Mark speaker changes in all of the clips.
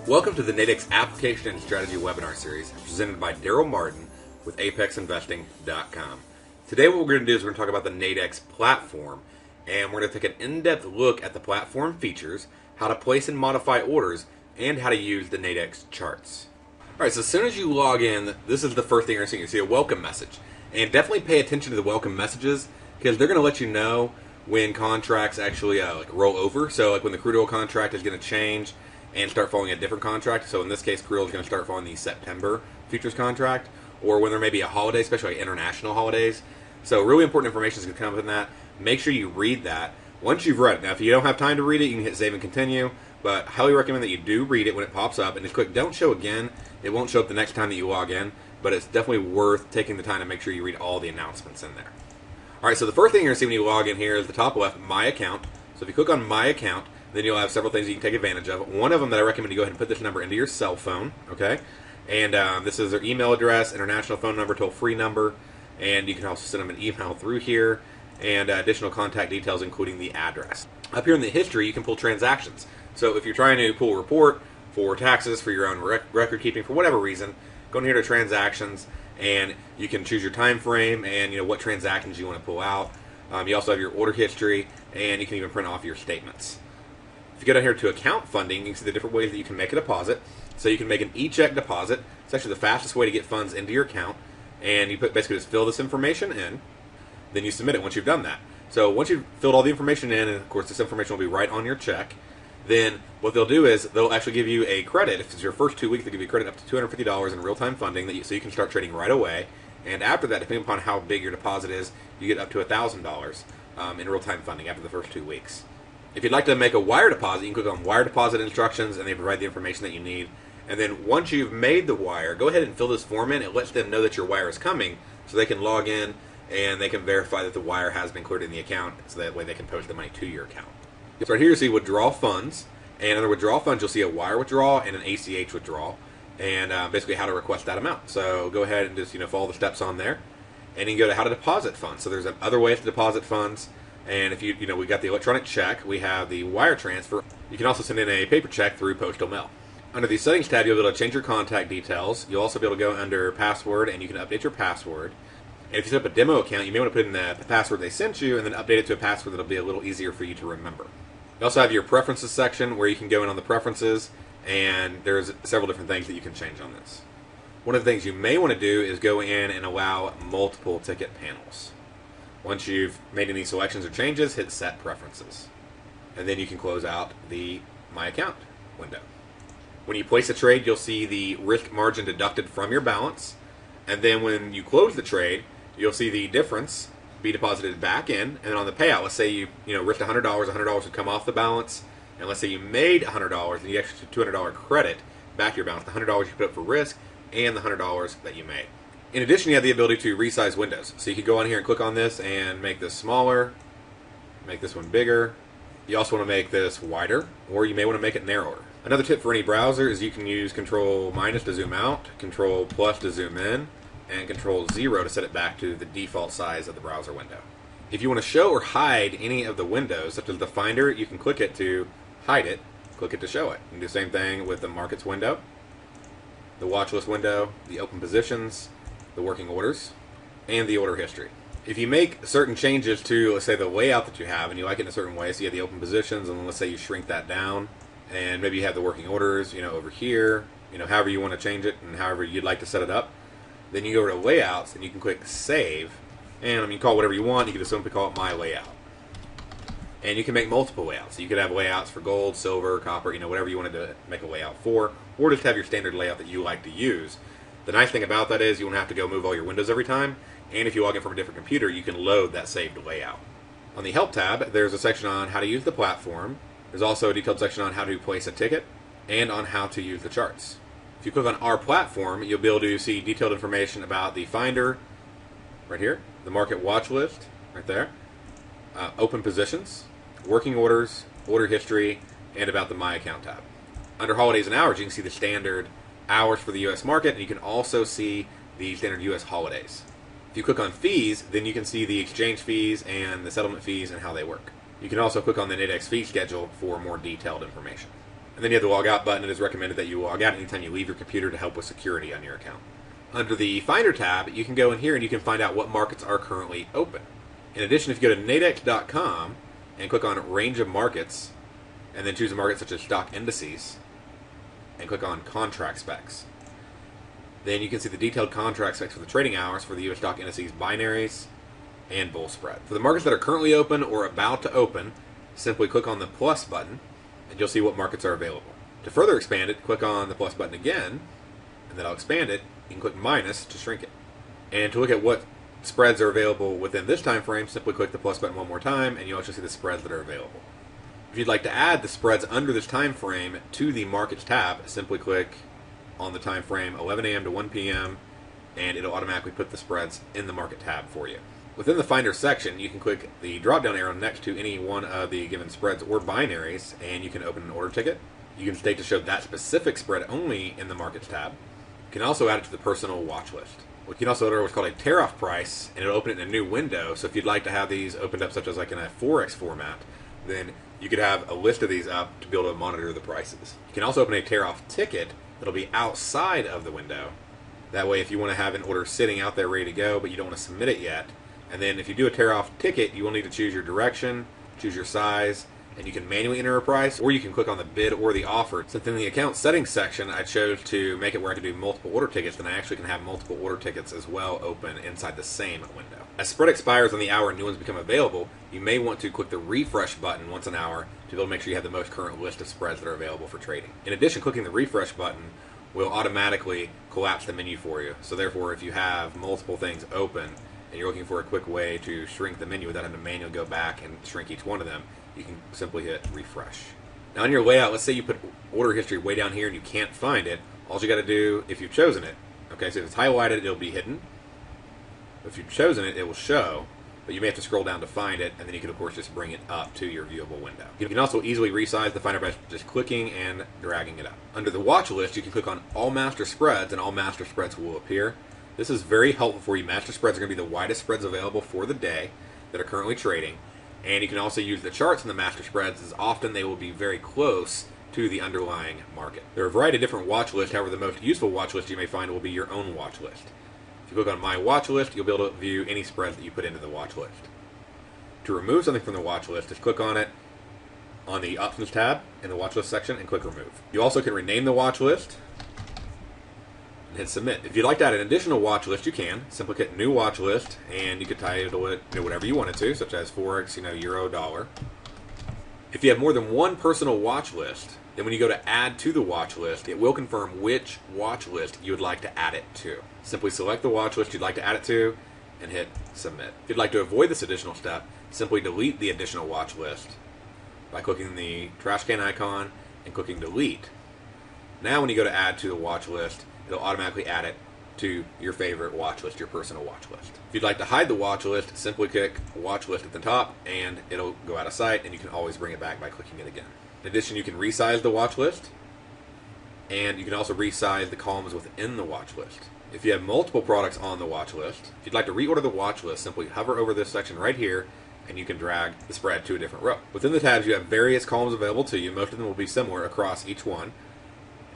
Speaker 1: Welcome to the Nadex Application and Strategy webinar series presented by Daryl Martin with ApexInvesting.com. Today what we're going to do is we're going to talk about the Nadex platform, and we're going to take an in-depth look at the platform features, how to place and modify orders, and how to use the Nadex charts. Alright, so as soon as you log in, this is the first thing you're going to see. You see a welcome message. And definitely pay attention to the welcome messages because they're going to let you know when contracts actually roll over. So like when the crude oil contract is going to change and start following a different contract. So in this case, crude oil is going to start following the September futures contract, or when there may be a holiday, especially like international holidays. So really important information is going to come up in that. Make sure you read that. Once you've read it, now if you don't have time to read it, you can hit save and continue, but highly recommend that you do read it when it pops up, and just click don't show again. It won't show up the next time that you log in, but it's definitely worth taking the time to make sure you read all the announcements in there. Alright, so the first thing you're going to see when you log in here is the top left, My Account. So if you click on My Account, then you'll have several things you can take advantage of. One of them that I recommend you go ahead and put this number into your cell phone, okay? And this is their email address, international phone number, toll-free number, and you can also send them an email through here, and additional contact details including the address. Up here in the history, you can pull transactions. So if you're trying to pull a report for taxes, for your own record keeping, for whatever reason, go in here to transactions, and you can choose your time frame and what transactions you want to pull out. You also have your order history, and you can even print off your statements. If you go down here to account funding, you can see the different ways that you can make a deposit. So you can make an e-check deposit. It's actually the fastest way to get funds into your account, and you basically just fill this information in, then you submit it once you've done that. So once you've filled all the information in, and of course this information will be right on your check, then what they'll do is they'll actually give you a credit. If it's your first 2 weeks, they'll give you credit up to $250 in real-time funding, so you can start trading right away. And after that, depending upon how big your deposit is, you get up to $1,000 in real-time funding after the first 2 weeks. If you'd like to make a wire deposit, you can click on Wire Deposit Instructions, and they provide the information that you need. And then once you've made the wire, go ahead and fill this form in. It lets them know that your wire is coming, so they can log in and they can verify that the wire has been cleared in the account, so that way they can post the money to your account. So right here you see withdraw funds, and under withdraw funds you'll see a wire withdrawal and an ACH withdrawal, and basically how to request that amount. So go ahead and just follow the steps on there, and you can go to how to deposit funds. So there's other ways to deposit funds, and if we got the electronic check, we have the wire transfer. You can also send in a paper check through postal mail. Under the settings tab, you'll be able to change your contact details. You'll also be able to go under password, and you can update your password. And if you set up a demo account, you may want to put in the password they sent you and then update it to a password that'll be a little easier for you to remember. You also have your preferences section where you can go in on the preferences, and there's several different things that you can change on this. One of the things you may want to do is go in and allow multiple ticket panels. Once you've made any selections or changes, hit Set Preferences. And then you can close out the My Account window. When you place a trade, you'll see the risk margin deducted from your balance. And then when you close the trade, you'll see the difference be deposited back in. And then on the payout, let's say you risked $100, $100 would come off the balance. And let's say you made $100, and you actually $200 credit back to your balance. The $100 you put up for risk and the $100 that you made. In addition, you have the ability to resize windows. So you can go on here and click on this and make this smaller, make this one bigger. You also want to make this wider, or you may want to make it narrower. Another tip for any browser is you can use Control- to zoom out, Control+ to zoom in, and Control-0 to set it back to the default size of the browser window. If you want to show or hide any of the windows, such as the Finder, you can click it to hide it, click it to show it. You can do the same thing with the Markets window, the Watch List window, the Open Positions, the Working Orders, and the Order History. If you make certain changes to, let's say, the layout that you have, and you like it in a certain way, so you have the Open Positions, and let's say you shrink that down, and maybe you have the Working Orders, over here, however you want to change it, and however you'd like to set it up, then you go over to Layouts, and you can click Save, and you call it whatever you want. You can just simply call it My Layout. And you can make multiple layouts. You could have layouts for gold, silver, copper, whatever you wanted to make a layout for, or just have your standard layout that you like to use. The nice thing about that is you won't have to go move all your windows every time, and if you log in from a different computer, you can load that saved layout. On the Help tab, there's a section on how to use the platform. There's also a detailed section on how to place a ticket, and on how to use the charts. If you click on Our Platform, you'll be able to see detailed information about the Finder, right here, the Market Watch List, right there, Open Positions, Working Orders, Order History, and about the My Account tab. Under Holidays and Hours, you can see the standard hours for the U.S. market, and you can also see the standard U.S. holidays. If you click on Fees, then you can see the exchange fees and the settlement fees and how they work. You can also click on the Nadex fee schedule for more detailed information. And And then you have the log out button. It is recommended that you log out anytime you leave your computer to help with security on your account. Under the Finder tab, you can go in here and you can find out what markets are currently open. In addition, if you go to Nadex.com and click on Range of Markets, and then choose a market such as Stock Indices, and click on Contract Specs, then you can see the detailed contract specs for the trading hours for the U.S. stock indices, binaries, and bull spread. For the markets that are currently open or about to open, simply click on the plus button, and you'll see what markets are available. To further expand it, click on the plus button again, and then I'll expand it. You can click minus to shrink it. And to look at what spreads are available within this time frame, simply click the plus button one more time, and you'll actually see the spreads that are available. If you'd like to add the spreads under this time frame to the markets tab, simply click on the time frame 11 a.m. to 1 p.m. and it'll automatically put the spreads in the market tab for you. Within the Finder section, you can click the drop-down arrow next to any one of the given spreads or binaries, and you can open an order ticket. You can state to show that specific spread only in the markets tab. You can also add it to the personal watch list. We can also enter what's called a tear-off price, and it'll open it in a new window. So if you'd like to have these opened up, such as like in a Forex format, then you could have a list of these up to be able to monitor the prices. You can also open a tear-off ticket that'll be outside of the window. That way, if you want to have an order sitting out there ready to go, but you don't want to submit it yet, and then if you do a tear-off ticket, you will need to choose your direction, choose your size, and you can manually enter a price, or you can click on the bid or the offer. Since in the account settings section, I chose to make it where I can do multiple order tickets, then I actually can have multiple order tickets as well open inside the same window. As spread expires on the hour and new ones become available, you may want to click the refresh button once an hour to be able to make sure you have the most current list of spreads that are available for trading. In addition, clicking the refresh button will automatically collapse the menu for you. So therefore, if you have multiple things open and you're looking for a quick way to shrink the menu without having to manually go back and shrink each one of them, you can simply hit refresh. Now in your layout, let's say you put order history way down here and you can't find it. All you got to do, if you've chosen it, okay, so if it's highlighted, it'll be hidden. If you've chosen it, it will show, but you may have to scroll down to find it, and then you can of course just bring it up to your viewable window. You can also easily resize the Finder by just clicking and dragging it up. Under the watch list, you can click on all master spreads, and all master spreads will appear. This is very helpful for you. Master spreads are going to be the widest spreads available for the day that are currently trading. And you can also use the charts in the master spreads, as often they will be very close to the underlying market. There are a variety of different watch lists. However, the most useful watch list you may find will be your own watch list. If you click on My Watch List, you'll be able to view any spreads that you put into the watch list. To remove something from the watch list, just click on it on the Options tab in the watch list section and click Remove. You also can rename the watch list and hit Submit. If you'd like to add an additional watch list, you can. Simply click New Watch List, and you can title it whatever you want it to, such as Forex, Euro, Dollar. If you have more than one personal watch list, then when you go to Add to the watch list, it will confirm which watch list you would like to add it to. Simply select the watch list you'd like to add it to, and hit Submit. If you'd like to avoid this additional step, simply delete the additional watch list by clicking the trash can icon and clicking Delete. Now when you go to Add to the watch list, it'll automatically add it to your favorite watch list, your personal watch list. If you'd like to hide the watch list, simply click Watch List at the top, and it'll go out of sight, and you can always bring it back by clicking it again. In addition, you can resize the watch list, and you can also resize the columns within the watch list. If you have multiple products on the watch list, if you'd like to reorder the watch list, simply hover over this section right here, and you can drag the spread to a different row. Within the tabs, you have various columns available to you. Most of them will be similar across each one,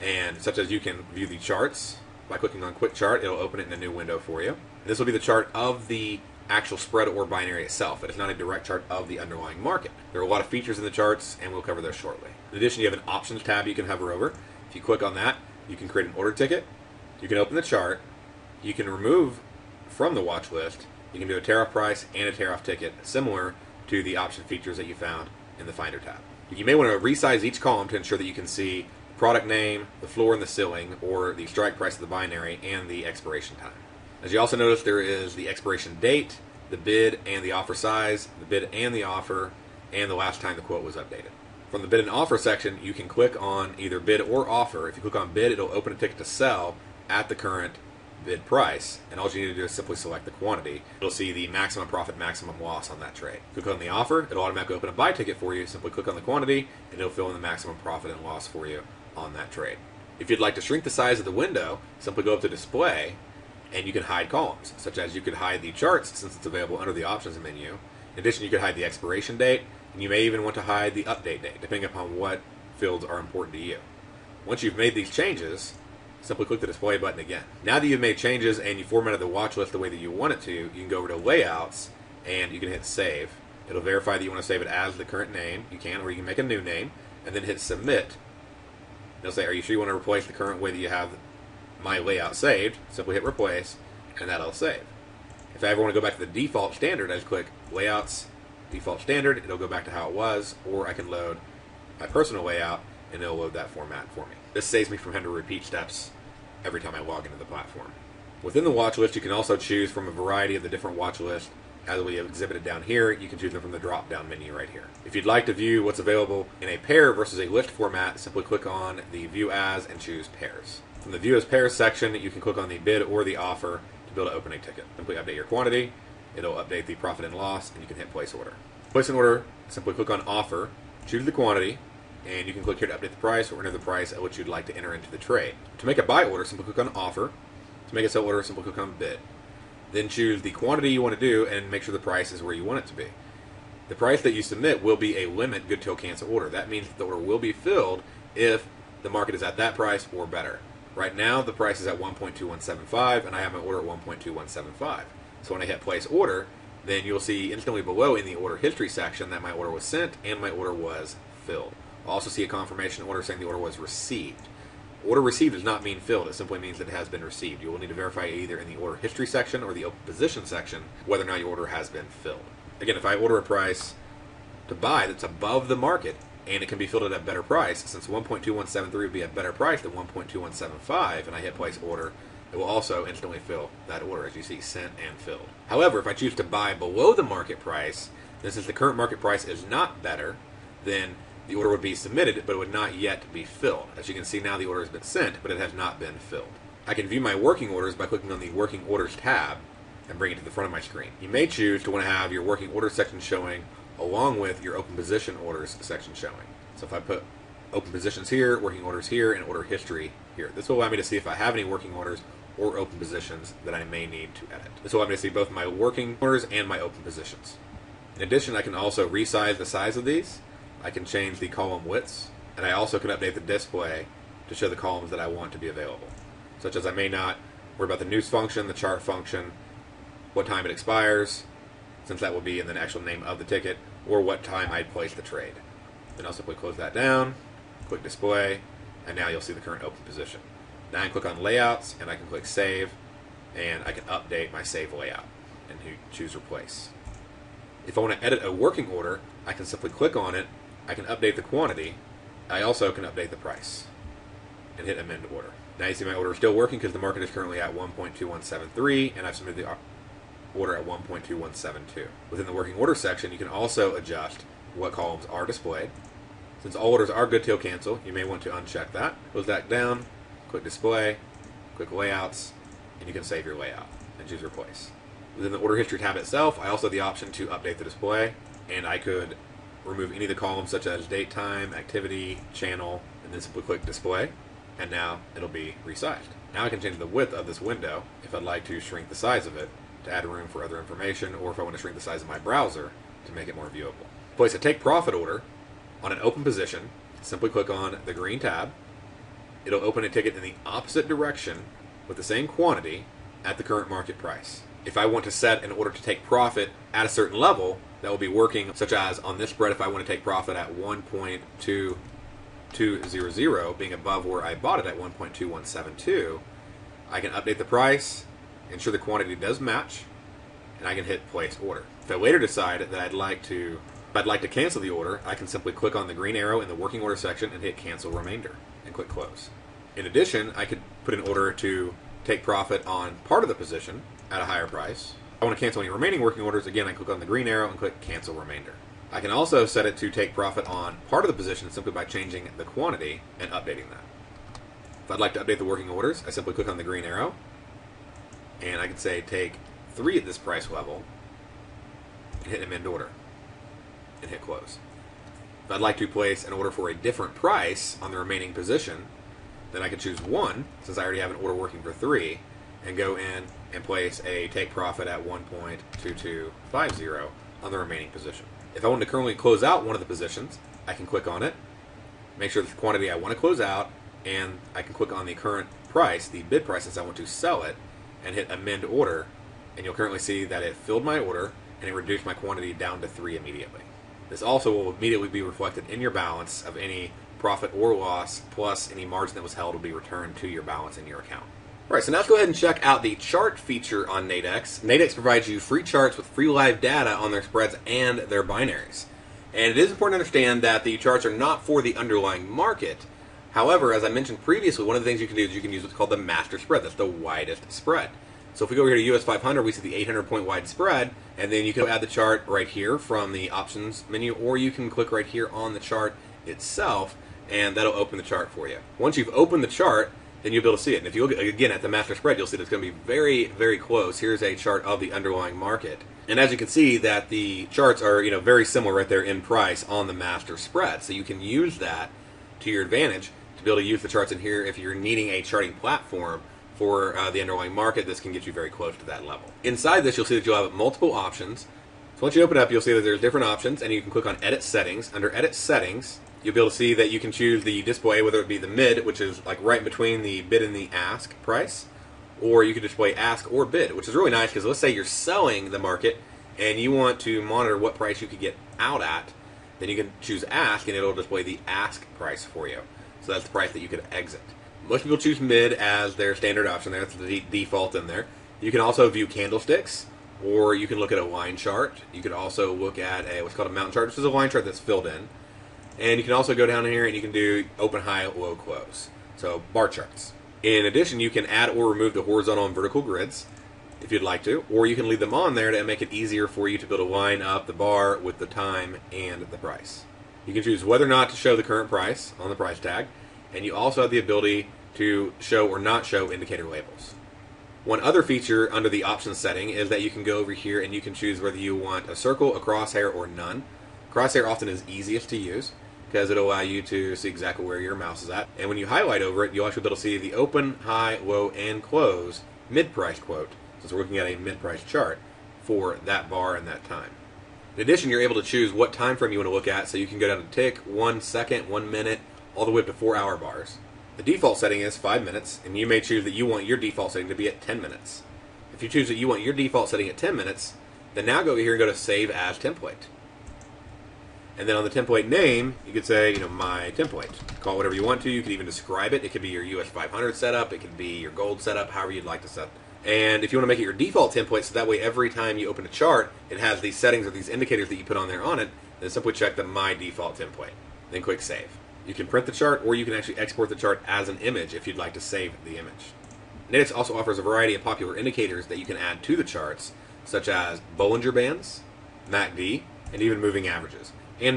Speaker 1: and such as you can view the charts. By clicking on Quick Chart, it'll open it in a new window for you. This will be the chart of the actual spread or binary itself. It is not a direct chart of the underlying market. There are a lot of features in the charts, and we'll cover those shortly. In addition, you have an Options tab you can hover over. If you click on that, you can create an order ticket. You can open the chart. You can remove from the watch list. You can do a tear-off price and a tear-off ticket, similar to the option features that you found in the Finder tab. You may want to resize each column to ensure that you can see product name, the floor and the ceiling, or the strike price of the binary, and the expiration time. As you also notice, there is the expiration date, the bid and the offer size, the bid and the offer, and the last time the quote was updated. From the bid and offer section, you can click on either bid or offer. If you click on bid, it'll open a ticket to sell at the current bid price, and all you need to do is simply select the quantity. You'll see the maximum profit, maximum loss on that trade. Click on the offer, it'll automatically open a buy ticket for you. Simply click on the quantity, and it'll fill in the maximum profit and loss for you on that trade. If you'd like to shrink the size of the window, simply go up to Display, and you can hide columns, such as you could hide the charts since it's available under the Options menu. In addition, you could hide the expiration date, and you may even want to hide the update date, depending upon what fields are important to you. Once you've made these changes, simply click the display button again. Now that you've made changes and you formatted the watch list the way that you want it to, you can go over to layouts and you can hit save. It'll verify that you want to save it as the current name. You can, or you can make a new name, and then hit submit. It'll say, are you sure you want to replace the current way that you have my layout saved? Simply hit replace, and that'll save. If I ever want to go back to the default standard, I just click layouts, default standard, it'll go back to how it was, or I can load my personal layout, and it'll load that format for me. This saves me from having to repeat steps every time I log into the platform. Within the watch list, you can also choose from a variety of the different watch lists. As we have exhibited down here, you can choose them from the drop-down menu right here. If you'd like to view what's available in a pair versus a list format, simply click on the View As and choose Pairs. From the View As Pairs section, you can click on the bid or the offer to be able to open a ticket. Simply update your quantity, it'll update the profit and loss, and you can hit Place Order. Place an order, simply click on Offer, choose the quantity, and you can click here to update the price or enter the price at which you'd like to enter into the trade. To make a buy order, simply click on Offer. To make a sell order, simply click on Bid. Then choose the quantity you want to do and make sure the price is where you want it to be. The price that you submit will be a limit good till cancel order. That means that the order will be filled if the market is at that price or better. Right now the price is at 1.2175 and I have my order at 1.2175. So when I hit place order, then you'll see instantly below in the order history section that my order was sent and my order was filled. I'll also see a confirmation order saying the order was received. Order received does not mean filled. It simply means that it has been received. You will need to verify either in the order history section or the open position section whether or not your order has been filled. Again, if I order a price to buy that's above the market and it can be filled at a better price, since 1.2173 would be a better price than 1.2175, and I hit place order, it will also instantly fill that order, as you see, sent and filled. However, if I choose to buy below the market price, then since the current market price is not better, then the order would be submitted, but it would not yet be filled. As you can see now, the order has been sent, but it has not been filled. I can view my working orders by clicking on the Working Orders tab and bring it to the front of my screen. You may choose to want to have your Working Orders section showing along with your Open Position Orders section showing. So if I put Open Positions here, Working Orders here, and Order History here, this will allow me to see if I have any working orders or open positions that I may need to edit. This will allow me to see both my working orders and my open positions. In addition, I can also resize the size of these. I can change the column widths, and I also can update the display to show the columns that I want to be available, such as I may not worry about the news function, the chart function, what time it expires, since that will be in the actual name of the ticket, or what time I'd place the trade. Then I'll simply close that down, click display, and now you'll see the current open position. Now I can click on layouts, and I can click save, and I can update my save layout and choose replace. If I want to edit a working order, I can simply click on it, I can update the quantity, I also can update the price, and hit amend order. Now you see my order is still working because the market is currently at 1.2173, and I've submitted the order at 1.2172. Within the working order section, you can also adjust what columns are displayed. Since all orders are good till cancel, you may want to uncheck that. Close that down, click display, click layouts, and you can save your layout and choose replace. Within the order history tab itself, I also have the option to update the display, and I could remove any of the columns such as date, time, activity, channel, and then simply click display, and now it'll be resized. Now I can change the width of this window if I'd like to shrink the size of it to add room for other information, or if I want to shrink the size of my browser to make it more viewable. Place a take profit order on an open position, simply click on the green tab. It'll open a ticket in the opposite direction with the same quantity at the current market price. If I want to set an order to take profit at a certain level, that will be working, such as on this spread, if I want to take profit at 1.2200, being above where I bought it at 1.2172, I can update the price, ensure the quantity does match, and I can hit place order. If I later decide that I'd like to cancel the order, I can simply click on the green arrow in the working order section and hit cancel remainder and click close. In addition, I could put an order to take profit on part of the position at a higher price. If I want to cancel any remaining working orders, again, I click on the green arrow and click cancel remainder. I can also set it to take profit on part of the position simply by changing the quantity and updating that. If I'd like to update the working orders, I simply click on the green arrow, and I can say take 3 at this price level and hit amend order and hit close. If I'd like to place an order for a different price on the remaining position, then I can choose 1, since I already have an order working for 3, and go in and place a take profit at 1.2250 on the remaining position. If I want to currently close out one of the positions, I can click on it, make sure it's the quantity I want to close out, and I can click on the current price, the bid price, since I want to sell it, and hit amend order, and you'll currently see that it filled my order and it reduced my quantity down to 3 immediately. This also will immediately be reflected in your balance of any profit or loss, plus any margin that was held will be returned to your balance in your account. All right, so now let's go ahead and check out the chart feature on Nadex. Nadex provides you free charts with free live data on their spreads and their binaries. And it is important to understand that the charts are not for the underlying market. However, as I mentioned previously, one of the things you can do is you can use what's called the master spread. That's the widest spread. So if we go over here to US 500, we see the 800-point wide spread, and then you can add the chart right here from the options menu, or you can click right here on the chart itself, and that'll open the chart for you. Once you've opened the chart, then you'll be able to see it. And if you look again at the master spread, you'll see that it's going to be very, very close. Here's a chart of the underlying market. And as you can see, that the charts are very similar right there in price on the master spread. So you can use that to your advantage to be able to use the charts in here if you're needing a charting platform for the underlying market. This can get you very close to that level. Inside this, you'll see that you'll have multiple options. So once you open it up, you'll see that there's different options, and you can click on Edit Settings. Under Edit Settings, you'll be able to see that you can choose the display, whether it be the mid, which is like right between the bid and the ask price, or you can display ask or bid, which is really nice because let's say you're selling the market and you want to monitor what price you could get out at, then you can choose ask and it'll display the ask price for you. So that's the price that you could exit. Most people choose mid as their standard option there. That's the default in there. You can also view candlesticks, or you can look at a line chart. You could also look at what's called a mountain chart, which is a line chart that's filled in. And you can also go down here and you can do open, high, low, close. So bar charts. In addition, you can add or remove the horizontal and vertical grids if you'd like to, or you can leave them on there to make it easier for you to be able to line up the bar with the time and the price. You can choose whether or not to show the current price on the price tag, and you also have the ability to show or not show indicator labels. One other feature under the options setting is that you can go over here and you can choose whether you want a circle, a crosshair, or none. Crosshair often is easiest to use because it'll allow you to see exactly where your mouse is at. And when you highlight over it, you'll actually be able to see the open, high, low, and close mid-price quote, since we're looking at a mid-price chart for that bar and that time. In addition, you're able to choose what time frame you want to look at, so you can go down to tick, 1 second, 1 minute, all the way up to 4-hour bars. The default setting is 5 minutes, and you may choose that you want your default setting to be at 10 minutes. If you choose that you want your default setting at 10 minutes, then now go here and go to Save As Template. And then on the template name, you could say, my template. Call it whatever you want to. You could even describe it. It could be your US 500 setup. It could be your gold setup, however you'd like to set. And if you want to make it your default template, so that way every time you open a chart, it has these settings or these indicators that you put on there on it, then simply check the My Default Template. Then click Save. You can print the chart, or you can actually export the chart as an image if you'd like to save the image. Nadex also offers a variety of popular indicators that you can add to the charts, such as Bollinger Bands, MACD, and even moving averages. On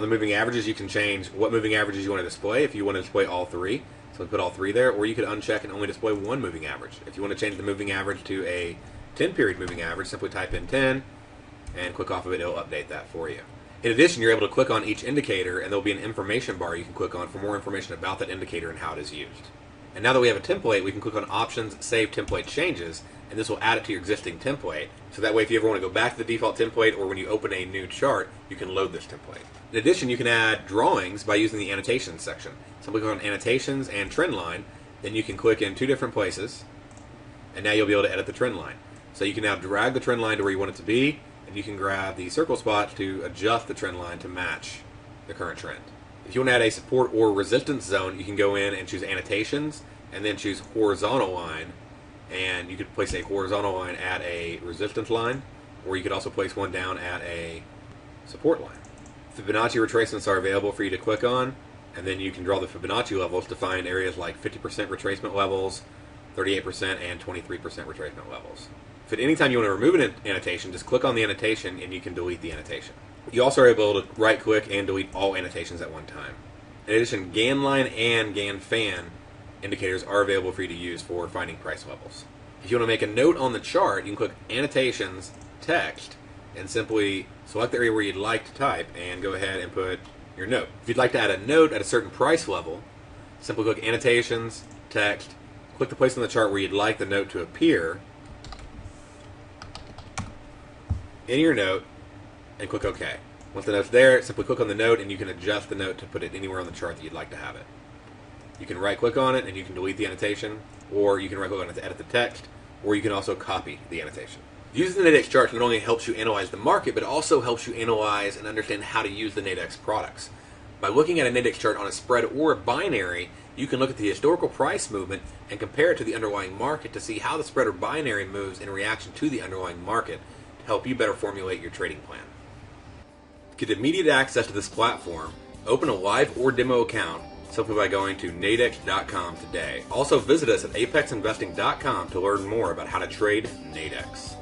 Speaker 1: the moving averages, you can change what moving averages you want to display if you want to display all three. So put all three there, or you could uncheck and only display one moving average. If you want to change the moving average to a 10-period moving average, simply type in 10 and click off of it. It'll update that for you. In addition, you're able to click on each indicator, and there'll be an information bar you can click on for more information about that indicator and how it is used. And now that we have a template, we can click on Options, Save Template Changes, and this will add it to your existing template. So that way, if you ever want to go back to the default template, or when you open a new chart, you can load this template. In addition, you can add drawings by using the Annotations section. Simply click on Annotations and Trend Line, then you can click in 2 different places, and now you'll be able to edit the trend line. So you can now drag the trend line to where you want it to be, and you can grab the circle spot to adjust the trend line to match the current trend. If you want to add a support or resistance zone, you can go in and choose Annotations, and then choose Horizontal Line, and you could place a horizontal line at a resistance line, or you could also place one down at a support line. Fibonacci retracements are available for you to click on, and then you can draw the Fibonacci levels to find areas like 50% retracement levels, 38%, and 23% retracement levels. If at any time you want to remove an annotation, just click on the annotation and you can delete the annotation. You also are able to right-click and delete all annotations at one time. In addition, Gann line and Gann fan indicators are available for you to use for finding price levels. If you want to make a note on the chart, you can click Annotations, Text, and simply select the area where you'd like to type and go ahead and put your note. If you'd like to add a note at a certain price level, simply click Annotations, Text, click the place on the chart where you'd like the note to appear in your note, and click OK. Once the note's there, simply click on the note and you can adjust the note to put it anywhere on the chart that you'd like to have it. You can right click on it and you can delete the annotation, or you can right click on it to edit the text, or you can also copy the annotation. Using the Nadex chart not only helps you analyze the market, but also helps you analyze and understand how to use the Nadex products. By looking at a Nadex chart on a spread or a binary, you can look at the historical price movement and compare it to the underlying market to see how the spread or binary moves in reaction to the underlying market to help you better formulate your trading plan. To get immediate access to this platform, open a live or demo account simply by going to nadex.com today. Also visit us at apexinvesting.com to learn more about how to trade Nadex.